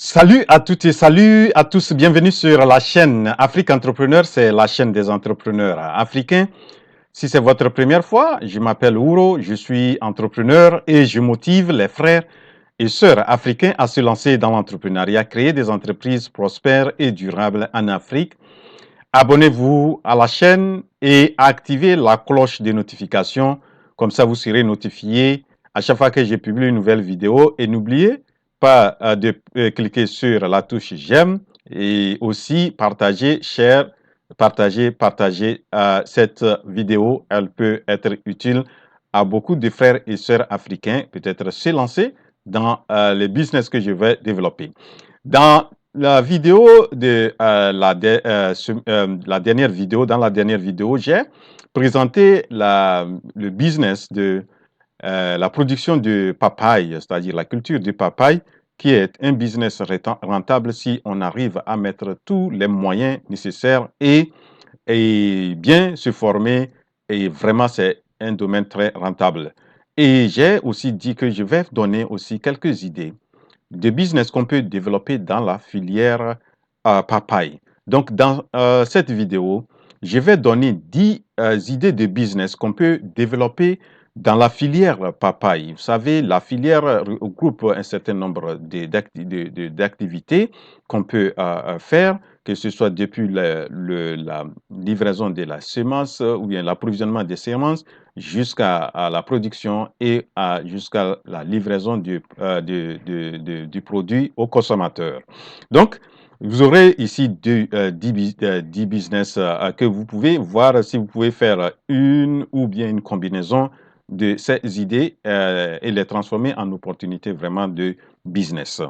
Salut à toutes et salut à tous. Bienvenue sur la chaîne Afrique Entrepreneur. C'est la chaîne des entrepreneurs africains. Si c'est votre première fois, je m'appelle Ouro, je suis entrepreneur et je motive les frères et sœurs africains à se lancer dans l'entrepreneuriat, créer des entreprises prospères et durables en Afrique. Abonnez-vous à la chaîne et activez la cloche de notification. Comme ça, vous serez notifié à chaque fois que je publie une nouvelle vidéo. Et n'oubliez pas de cliquer sur la touche j'aime et aussi partager, share, partager cette vidéo. Elle peut être utile à beaucoup de frères et sœurs africains, peut-être se lancer dans les business que je vais développer. Dans la vidéo de la dernière vidéo, dans la dernière vidéo, j'ai présenté le business de la production de papaye, c'est-à-dire la culture du papaye, qui est un business rentable si on arrive à mettre tous les moyens nécessaires et bien se former. Et vraiment, c'est un domaine très rentable. Et j'ai aussi dit que je vais donner aussi quelques idées de business qu'on peut développer dans la filière papaye. Donc, dans cette vidéo, je vais donner 10 idées de business qu'on peut développer dans la filière papaye. Vous savez, la filière regroupe un certain nombre d'activités qu'on peut faire, que ce soit depuis la livraison de la semence ou bien l'approvisionnement des semences jusqu'à la production et jusqu'à la livraison du produit au consommateur. Donc, vous aurez ici 10 business que vous pouvez voir si vous pouvez faire une ou bien une combinaison de ces idées et les transformer en opportunités vraiment de business.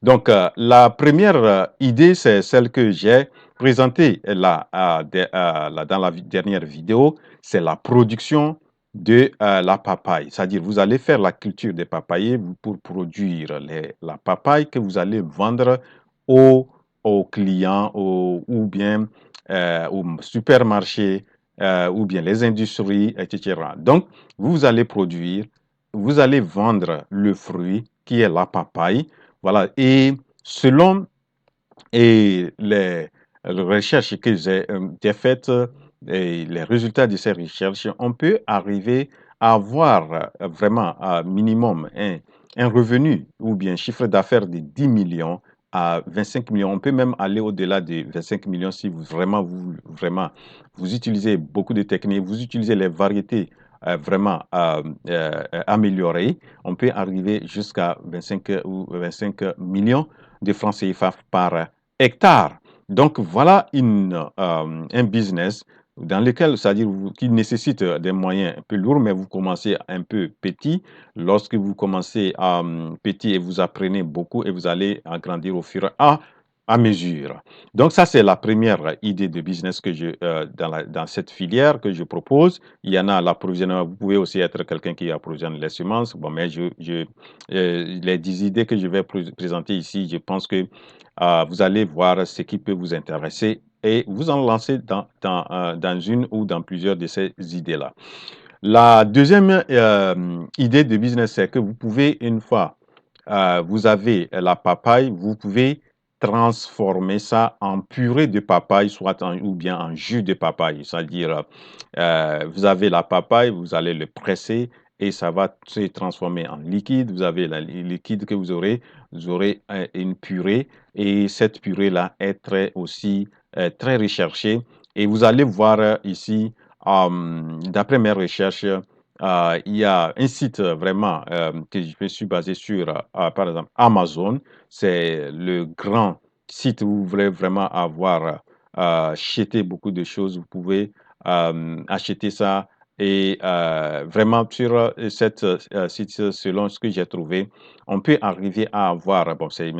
Donc, la première idée, c'est celle que j'ai présentée là, dans la dernière vidéo, c'est la production de la papaye. C'est-à-dire, vous allez faire la culture des papayers pour produire la papaye que vous allez vendre aux, aux clients ou bien aux supermarchés ou bien les industries, etc. Donc, vous allez produire, vous allez vendre le fruit qui est la papaye. Voilà. Et selon les recherches que j'ai faites et les résultats de ces recherches, on peut arriver à avoir vraiment à minimum un revenu ou bien un chiffre d'affaires de 10 millions à 25 millions. On peut même aller au-delà de 25 millions si vraiment, vous utilisez beaucoup de techniques, vous utilisez les variétés vraiment améliorées. On peut arriver jusqu'à 25 ou 25 millions de francs CFA par hectares. Donc, voilà un business dans lequel, c'est-à-dire qui nécessite des moyens un peu lourds, mais vous commencez un peu petit. Lorsque vous commencez petit et vous apprenez beaucoup et vous allez agrandir au fur et à mesure. Donc, ça, c'est la première idée de business que dans cette filière que je propose. Il y en a l'approvisionnement. Vous pouvez aussi être quelqu'un qui approvisionne les semences. Bon, mais les 10 idées que je vais présenter ici, je pense que vous allez voir ce qui peut vous intéresser et vous en lancer dans une ou dans plusieurs de ces idées-là. La deuxième idée de business, c'est que vous pouvez, une fois vous avez la papaye, vous pouvez transformer ça en purée de papaye, ou bien en jus de papaye. C'est-à-dire, vous avez la papaye, vous allez le presser et ça va se transformer en liquide. Vous avez le liquide que vous aurez une purée et cette purée-là est très recherchée. Et vous allez voir ici, d'après mes recherches, il y a un site vraiment que je me suis basé sur, par exemple, Amazon. C'est le grand site où vous voulez vraiment avoir acheté beaucoup de choses. Vous pouvez acheter ça et vraiment sur cette site, selon ce que j'ai trouvé, on peut arriver à avoir, bon, c'est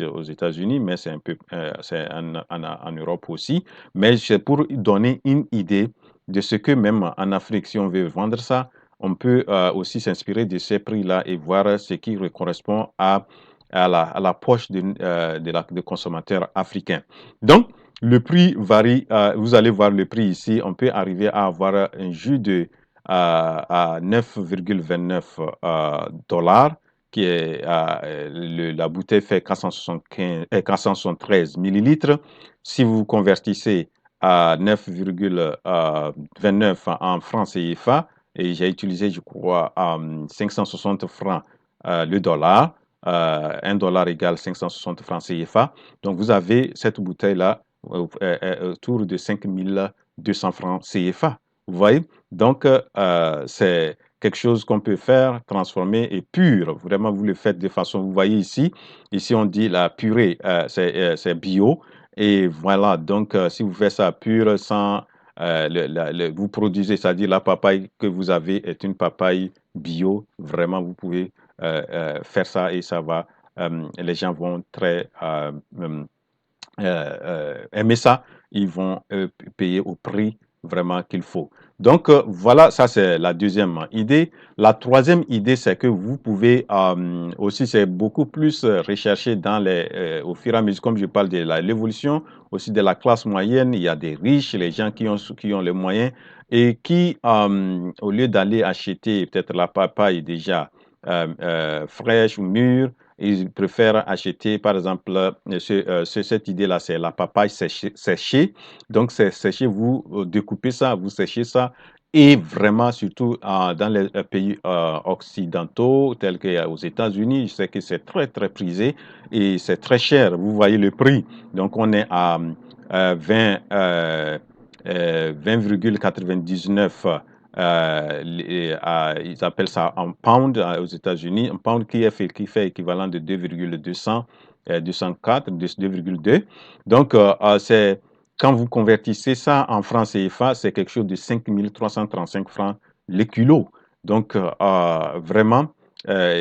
aux États-Unis, mais c'est un peu, c'est en Europe aussi, mais c'est pour donner une idée de ce que même en Afrique, si on veut vendre ça, on peut aussi s'inspirer de ces prix-là et voir ce qui correspond à la poche de consommateurs africains. Donc, le prix varie. Vous allez voir le prix ici. On peut arriver à avoir un jus à 9,29 dollars qui est la bouteille fait 473 millilitres. Si vous convertissez à 9,29 en francs CFA, et j'ai utilisé, je crois, 560 francs le dollar. 1 dollar égale 560 francs CFA. Donc, vous avez cette bouteille-là autour de 5200 francs CFA. Vous voyez? Donc, c'est quelque chose qu'on peut faire, transformer et pur. Vraiment, vous le faites de façon, vous voyez ici on dit la purée, c'est bio. Et voilà, donc si vous faites ça pur sans, vous produisez, c'est-à-dire la papaye que vous avez est une papaye bio, vraiment, vous pouvez faire ça et ça va, les gens vont très aimer ça, ils vont payer au prix vraiment qu'il faut. Donc voilà, ça c'est la deuxième idée. La troisième idée, c'est que vous pouvez aussi, c'est beaucoup plus recherché dans au fur et à mesure, comme je parle de l'évolution aussi de la classe moyenne, il y a des riches, les gens qui ont les moyens et qui, au lieu d'aller acheter peut-être la papaye déjà fraîche ou mûre, ils préfèrent acheter, par exemple, cette idée-là, c'est la papaye séchée. Donc, c'est séché, vous découpez ça, vous séchez ça. Et vraiment, surtout dans les pays occidentaux, tels qu'aux États-Unis, je sais que c'est très, très prisé et c'est très cher. Vous voyez le prix. Donc, on est à 20,99 ils appellent ça un pound aux États-Unis, un pound qui fait équivalent de 2,200, 204, 2,2. Donc, c'est quand vous convertissez ça en francs CFA, c'est quelque chose de 5 335 francs le kilo. Donc, vraiment,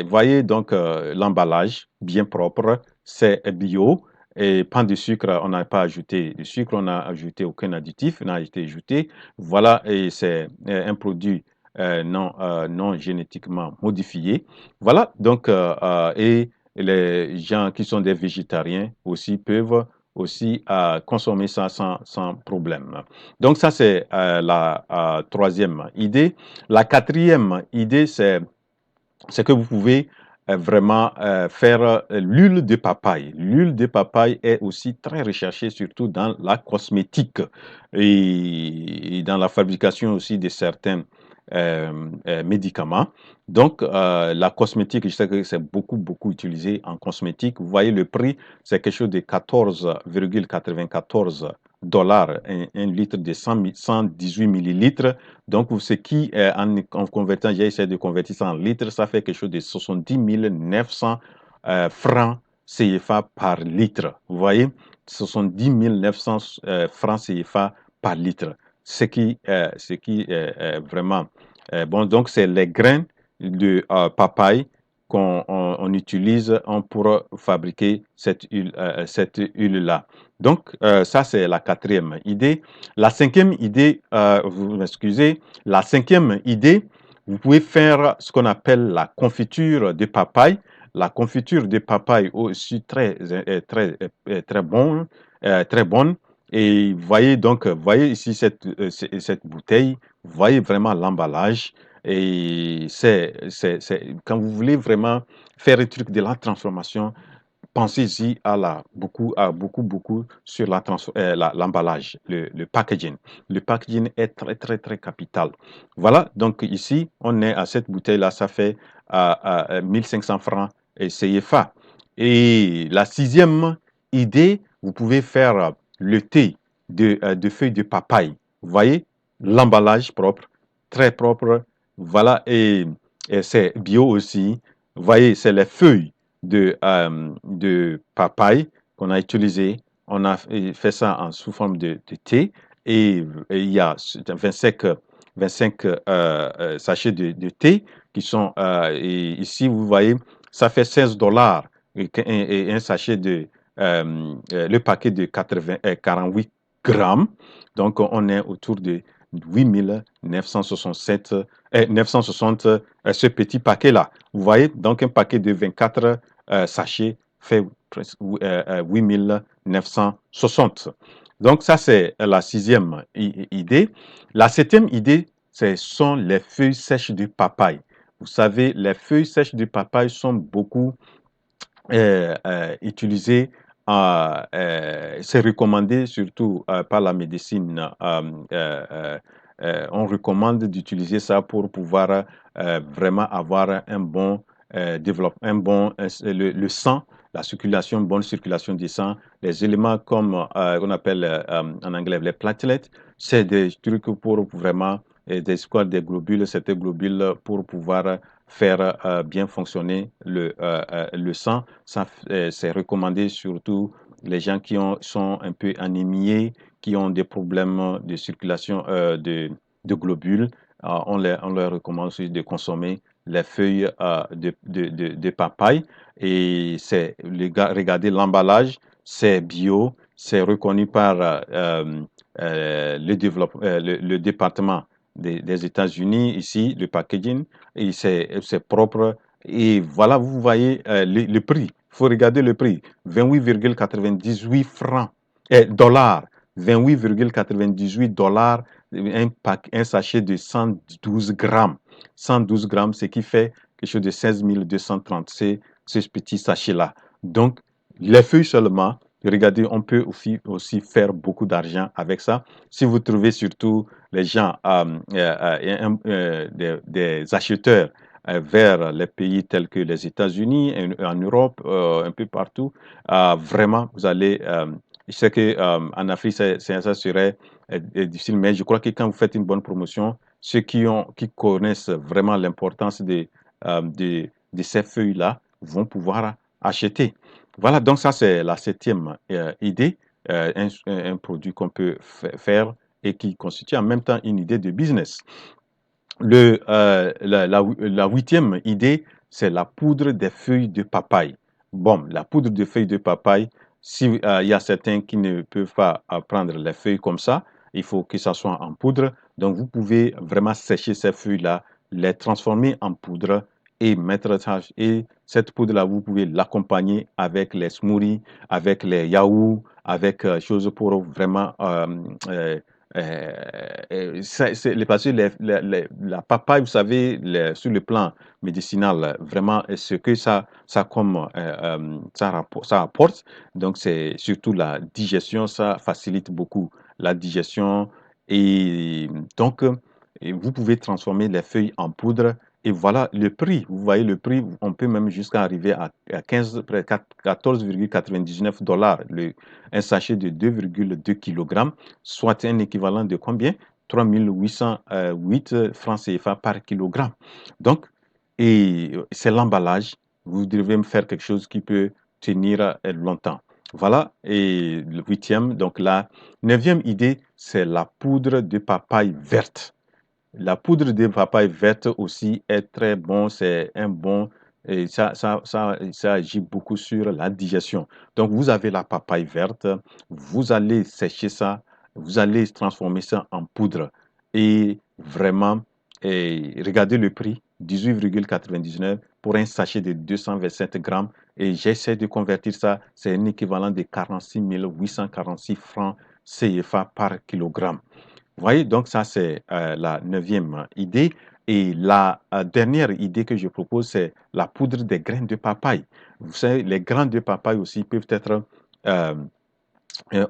voyez donc l'emballage bien propre, c'est bio. Et pas de sucre, on n'a pas ajouté de sucre, on n'a ajouté aucun additif, on n'a été ajouté. Voilà, et c'est un produit non génétiquement modifié. Voilà, donc, et les gens qui sont des végétariens aussi peuvent aussi consommer ça sans problème. Donc, ça, c'est la troisième idée. La quatrième idée, c'est que vous pouvez vraiment faire l'huile de papaye. L'huile de papaye est aussi très recherchée, surtout dans la cosmétique et dans la fabrication aussi de certains médicaments. Donc, la cosmétique, je sais que c'est beaucoup utilisé en cosmétique. Vous voyez le prix, c'est quelque chose de 14,94 dollars, un litre de 118 millilitres. Donc, ce qui, en convertant, j'ai essayé de convertir ça en litres, ça fait quelque chose de 70 900 francs CFA par litre. Vous voyez, 70 900 francs CFA par litre. Ce qui est vraiment bon. Donc, c'est les grains de papaye qu'on utilise pour fabriquer cette huile-là. Donc, ça, c'est la quatrième idée. La cinquième idée, vous m'excusez, la cinquième idée, vous pouvez faire ce qu'on appelle la confiture de papaye. La confiture de papaye aussi très bon, très bonne. Et voyez donc, voyez ici cette bouteille, voyez vraiment l'emballage. Et quand vous voulez vraiment faire un truc de la transformation, pensez-y beaucoup sur l'emballage, le packaging. Le packaging est très capital. Voilà, donc ici, on est à cette bouteille-là, ça fait 1500 francs CFA. Et la sixième idée, vous pouvez faire le thé de feuilles de papaye. Vous voyez, l'emballage propre, très propre. Voilà, et c'est bio aussi. Vous voyez, c'est les feuilles de papaye qu'on a utilisé. On a fait ça sous forme de thé et il y a 25 sachets de thé qui sont et ici, vous voyez, ça fait 16 dollars et un sachet le paquet de 48 grammes. Donc, on est autour de 8 967, 960 ce petit paquet-là. Vous voyez, donc un paquet de 24 sachets fait 8 960. Donc ça, c'est la sixième idée. La septième idée, ce sont les feuilles sèches de papaye. Vous savez, les feuilles sèches de papaye sont beaucoup utilisé, c'est recommandé surtout par la médecine. On recommande d'utiliser ça pour pouvoir vraiment avoir un bon développement, un bon, le sang, la circulation, bonne circulation du sang, les éléments comme on appelle en anglais les platelets, c'est des trucs pour vraiment des squares, des globules, c'était globules pour pouvoir faire bien fonctionner le sang. Ça, c'est recommandé surtout les gens qui sont un peu anémiés, qui ont des problèmes de circulation de globules. On leur recommande aussi de consommer les feuilles de papaye. Et c'est, regardez l'emballage, c'est bio, c'est reconnu par le département des États-Unis, ici, le packaging, et c'est propre. Et voilà, vous voyez le prix. Il faut regarder le prix. 28,98 francs, dollars. 28,98 dollars, un sachet de 112 grammes. 112 grammes, ce qui fait quelque chose de 16 230, c'est ce petit sachet-là. Donc, les feuilles seulement, regardez, on peut aussi faire beaucoup d'argent avec ça. Si vous trouvez surtout les gens, des acheteurs vers les pays tels que les États-Unis, en Europe, un peu partout, vraiment, vous allez. Je sais qu'en Afrique, ça serait difficile, mais je crois que quand vous faites une bonne promotion, ceux qui connaissent vraiment l'importance de ces feuilles-là vont pouvoir acheter. Voilà, donc ça, c'est la septième idée, un produit qu'on peut faire et qui constitue en même temps une idée de business. La huitième idée, c'est la poudre des feuilles de papaye. Bon, la poudre de feuilles de papaye, si, il y a certains qui ne peuvent pas prendre les feuilles comme ça, il faut que ça soit en poudre. Donc, vous pouvez vraiment sécher ces feuilles-là, les transformer en poudre et mettre ça. Et cette poudre-là, vous pouvez l'accompagner avec les smoothies, avec les yaourts, avec choses pour vraiment parce que la papaye, vous savez, sur le plan médicinal, vraiment, ce que ça apporte, donc c'est surtout la digestion, ça facilite beaucoup la digestion. Et donc, vous pouvez transformer les feuilles en poudre. Et voilà le prix. Vous voyez le prix, on peut même jusqu'à arriver à 14,99 dollars, un sachet de 2,2 kg, soit un équivalent de combien? 3808 francs CFA par kilogramme. Donc, et c'est l'emballage. Vous devez me faire quelque chose qui peut tenir longtemps. Voilà, et le huitième, donc la neuvième idée, c'est la poudre de papaye verte. La poudre de papaye verte aussi est très bon, c'est un bon, et ça agit beaucoup sur la digestion. Donc, vous avez la papaye verte, vous allez sécher ça, vous allez transformer ça en poudre. Et vraiment, regardez le prix, 18,99 pour un sachet de 227 grammes. Et j'essaie de convertir ça, c'est un équivalent de 46 846 francs CFA par kilogramme. Vous voyez, donc ça, c'est la neuvième idée. Et la dernière idée que je propose, c'est la poudre des graines de papaye. Vous savez, les graines de papaye aussi peuvent être, euh,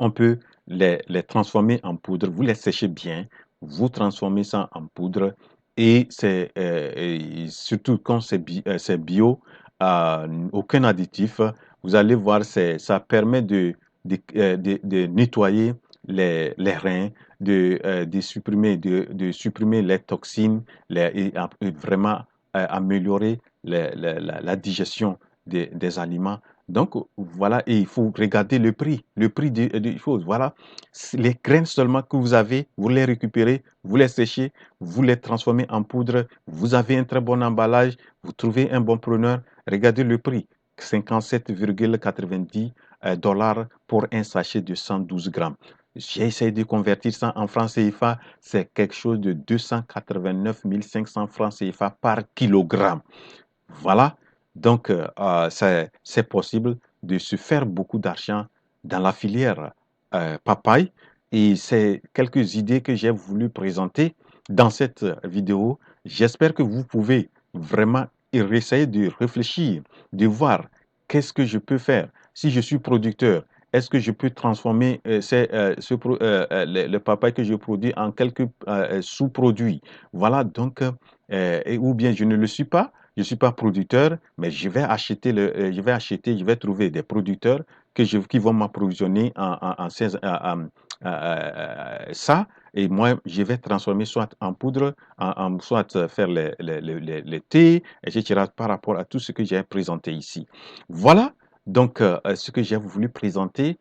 on peut les transformer en poudre. Vous les séchez bien, vous transformez ça en poudre. Et surtout quand c'est bio, aucun additif, vous allez voir, ça permet de nettoyer les reins, de supprimer les toxines et vraiment améliorer la digestion des aliments. Donc, voilà, et il faut regarder le prix il faut, voilà, les graines seulement que vous avez, vous les récupérez, vous les séchez, vous les transformez en poudre, vous avez un très bon emballage, vous trouvez un bon preneur, regardez le prix, 57,90 dollars pour un sachet de 112 grammes. J'ai essayé de convertir ça en francs CFA, c'est quelque chose de 289 500 francs CFA par kilogramme. Voilà, donc c'est possible de se faire beaucoup d'argent dans la filière papaye et c'est quelques idées que j'ai voulu présenter dans cette vidéo. J'espère que vous pouvez vraiment essayer de réfléchir, de voir qu'est-ce que je peux faire. Si je suis producteur, est-ce que je peux transformer le papaye que je produis en quelques sous-produits? Voilà, donc, ou bien je ne le suis pas, je ne suis pas producteur, mais je vais trouver des producteurs qui vont m'approvisionner ça, et moi, je vais transformer soit en poudre, soit faire les thés, etc., par rapport à tout ce que j'ai présenté ici. Voilà donc ce que j'ai voulu présenter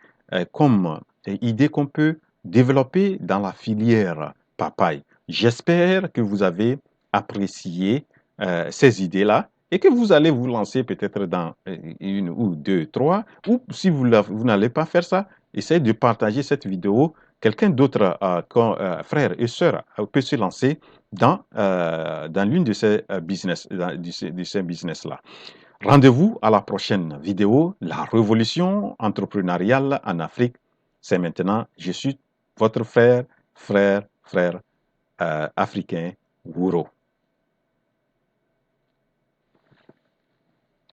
comme idée qu'on peut développer dans la filière papaye. J'espère que vous avez apprécié ces idées-là et que vous allez vous lancer peut-être dans une ou deux, trois, ou si vous n'allez pas faire ça, essayez de partager cette vidéo. Quelqu'un d'autre, frère et sœur, peut se lancer dans l'une de ces business, de ces business-là. Rendez-vous à la prochaine vidéo. La révolution entrepreneuriale en Afrique, c'est maintenant. Je suis votre frère africain, Wouro.